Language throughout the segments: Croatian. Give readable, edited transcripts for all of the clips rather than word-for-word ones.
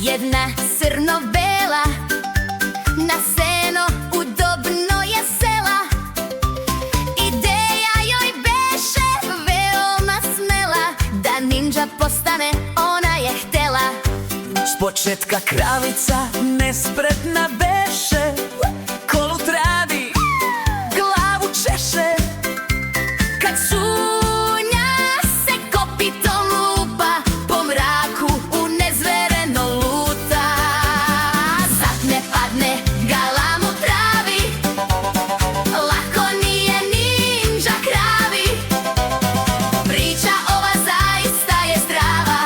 jedna crno-bela, na seno udobno je sela. Ideja joj beše veoma smela, da ninđa postane ona je htela. S početka kravica nespretna beše, kolut radi, glavu češe. Kad sunja se kopitom lupa, po mraku u nezvereno luta. Zapne, padne, galamu travi, lako nije ninđa kravi. Priča ova zaista je zdrava,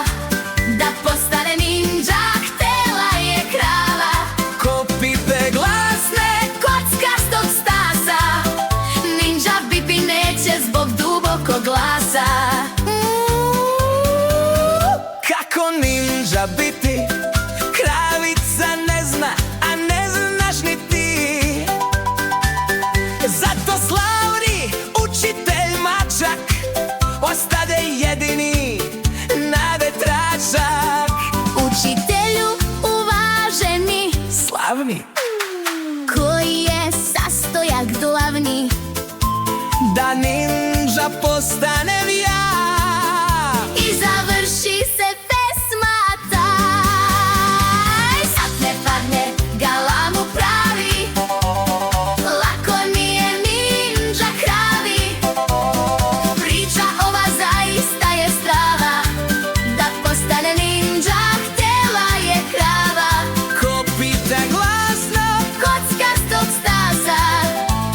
da postane ninđa htela je krava. Kopite glasne, Kockastog stasa, ninđa Bibi neće zbog dubokog glasa. kako ninđa biti, kravica ne zna, a ne znaš ni ti. Zato slavni učitelj mačak ostade jedini na vetračak. Učitelju uvaženi, Slavni, koji je sastojak glavni, da ninđa postanem ja. i završi se pesma taj. Zapne, padne, galamu pravi, lako nije ninđa kravi. Priča ova zaista je strava, da postane ninđa htela je krava. Kopite glasno, Kockastog stasa,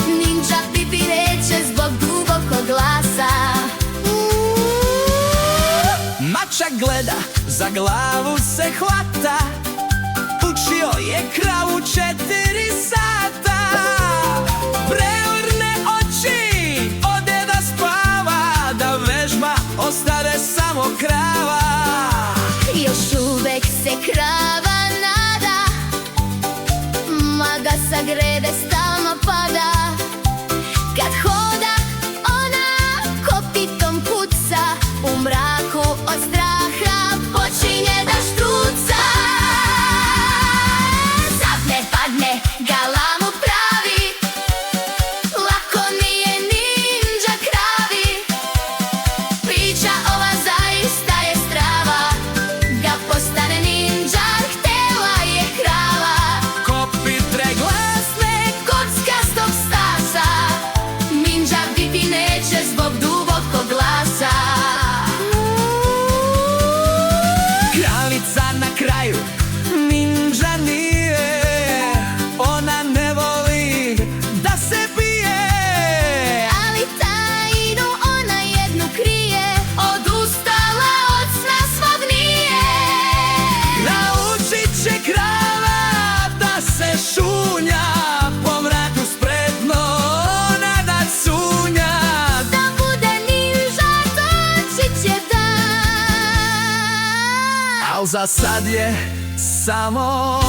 ninđa Bibi neće zbog dubokog glasa. mačak gleda, za glavu se hvata, učio je kravu 4 sata. Prevrne oči, ode da spava, da vežba ostane samo krava. Još uvek se krava nada, maga sa grede stalno pada. Kad hoda, ona kopitom puca, u mraku od straha počinje da štruca. Zapne, padne, galamu pravi, lako nije ninđa kravi. Priča ova zaista je strava, da postane ninđa htela je krava. Kopite glasne, Kockastog stasa, ninđa Bibi neće zbog dubokog glasa. kravica na kraju ninđa nije, ona ne voli da se bije. Ali tajnu ona jednu krije, odustala od sna svog nije. Naučit će krava da se šunja, po mraku spretno ona da cunja. Da bude ninđa doći će dan. Al za sad je samo